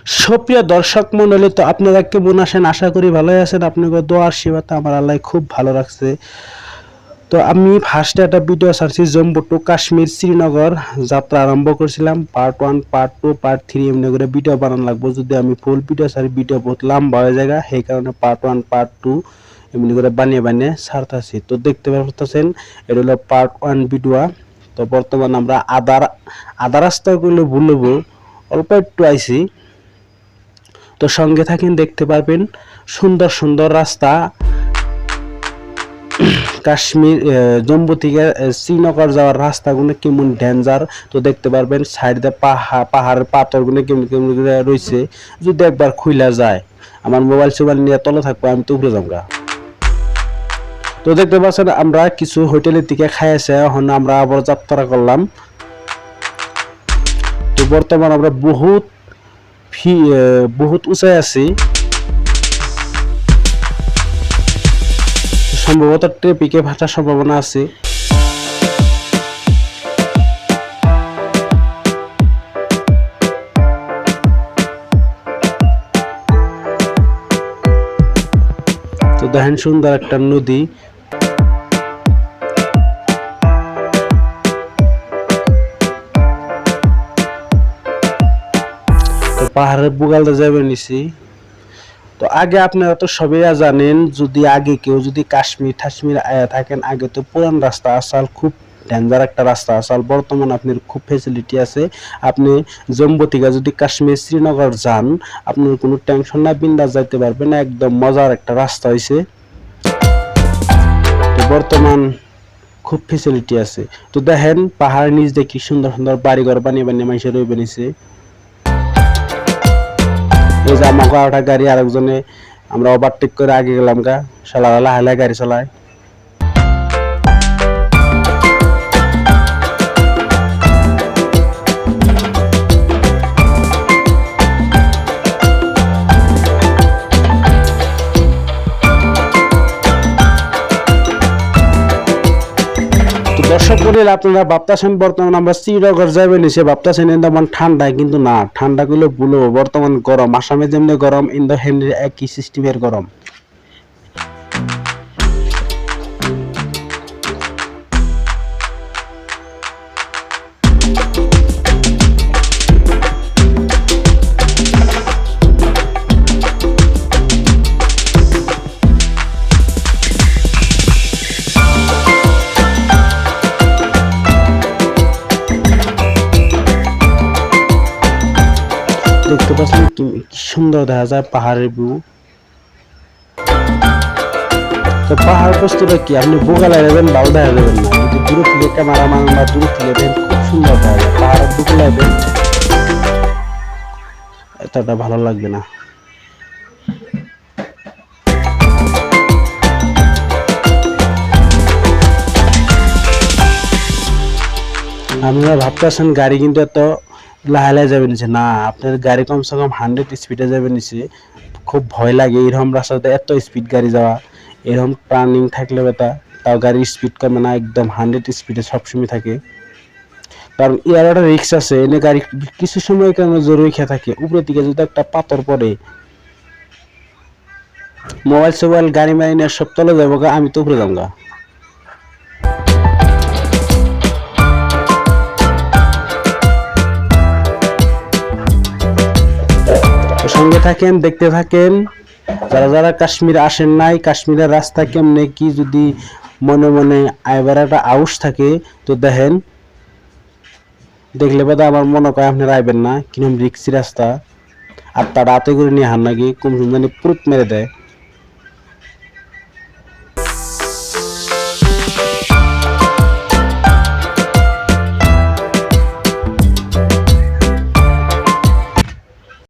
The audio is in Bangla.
সুপ্রিয় দর্শক মণ্ডলী, তো আপনারা কেমন আছেন? আশা করি ভালোই আছেন। আপনাদের দোয়ার সেবাতে আমার আল্লাহ খুব ভালো রাখছে। তো আমি ফার্স্টে একটা ভিডিও ছাড়ছি, জম্মু টু কাশ্মীর শ্রীনগর যাত্রা আরম্ভ করছিলাম। পার্ট 1, পার্ট 2, পার্ট 3 এমনি করে ভিডিও বানানো লাগবো। যদি আমি ফুল ভিডিও ছাড়ি ভিডিও বহুত লম্বা হয়ে যায়, সেই কারণে পার্ট 1, পার্ট 2 এমনি করে বানিয়ে বানিয়ে ছাড়তেছি। তো দেখতে পাচ্ছেন এটা হলো পার্ট 1 ভিডিও। তো বর্তমান আমরা আদা রাস্তাগুলো ভুলবো, অল্প একটু আইছি। তো সঙ্গে থাকেন, দেখতে পারবেন সুন্দর সুন্দর রাস্তা। কাশ্মীর জম্মু থেকে শ্রীনগর যাওয়ার রাস্তাগুলো কেমন ডেঞ্জার, তো দেখতে পারবেন সাইড দিয়ে পাহাড়ের পাথরগুলো কেমন কেমন রয়েছে। যদি একবার খুইলা যায়, আমার মোবাইল নিয়ে তলে থাকবো, আমি তো উপরে যাবো। তো দেখতে পাচ্ছেন আমরা কিছু হোটেলের দিকে খাইছে, এখন আমরা আবার যাত্রা করলাম। তো বর্তমান আমরা বহুত উঁচাই আছি, সম্ভবত ট্রেফিকে ভাটার সম্ভাবনা আছে। তো দেখেন সুন্দর একটা নদী। তো পাহাড়ের বুগালতে যাবে নিছি। তো আগে আপনারা তো সবাই জানেন, যদি আগে কেউ যদি কাশ্মীর থাকেন, আগে তো পুরান রাস্তা আসাল, খুব ডেঞ্জার একটা রাস্তা আসাল। বর্তমান আপনার খুব ফেসিলিটি আছে। আপনি জম্মু থেকে যদি কাশ্মীর শ্রীনগর যান, আপনার কোনো টেনশন না, বিন্দাস যাইতে পারবেন, একদম মজার একটা রাস্তা হয়েছে। তো বর্তমান খুব ফেসিলিটি আছে। তো দেখেন পাহাড়ের নিচ দিয়ে কি সুন্দর সুন্দর বাড়িঘর বানিয়ে বানিয়ে মানুষের রয়ে বেনিছে। এই যে আমাকে একটা গাড়ি, আরেকজনে আমরা ওভারটেক করে আগে গেলাম গা, শালা লাহে গাড়ি চালায়। দর্শক বলে আপনারা ভাবতেছেন বর্তমান আমরা শ্রীনগর যাবে নিচে, ভাবতেছেন ইন্দামান ঠান্ডা, কিন্তু না, ঠান্ডা গুলো ভুলো। বর্তমান গরম, আসামে যেমনি গরম, ইন্দো হেন্ডির একই সিস্টেমের গরম। দেখতে পাচ্ছেন কি সুন্দর দেখা যায় পাহাড়ের ভিউ। তো পাহাড় বস্তুটা কি, আপনি বোগালায় যাবেন ভালো দেখা যাবেন না, যদি দূরে থেকে ক্যামেরা মান বা দূরে থেকে দেন খুব সুন্দর দেখা যায়। পাহাড়ের বোগালায় দেন এতটা ভালো লাগবে না। আপনারা ভাবতেছেন গাড়ি কিন্তু এত লাহে যাবে নিচে, না, আপনার গাড়ি কমসে কম 100 স্পিডে যাবে নিচে। খুব ভয় লাগে এরকম রাস্তাতে এত স্পিড গাড়ি যাওয়া। এরকম টার্নিং থাকলে তাও গাড়ির স্পিড কমে না, একদম 100 স্পিডে সবসময় থাকে। কারণ এর একটা রিক্স আছে, এনে গাড়ি কিছু সময় কেন জরুরি খেয়ে থাকে, উপরের দিকে যদি একটা পাথর পড়ে, মোবাইল গাড়ি মারিনে সব তলে যাবো, আমি তো উপরে যাবো। সঙ্গে থাকেন, দেখতে থাকেন। যারা যারা কাশ্মীর আসেন নাই, কাশ্মীরের রাস্তা কেমনে কি, যদি মনে মনে আইবার একটা আউস থাকে, তো দেখেন, দেখলে বাদা আমার মনে কয় আপনারা আইবেন না, কিরম রিক্সি রাস্তা। আর তারা হাতে করে নিয়ে হান নাকি, কোন জানি পুরুত মেরে দেয়।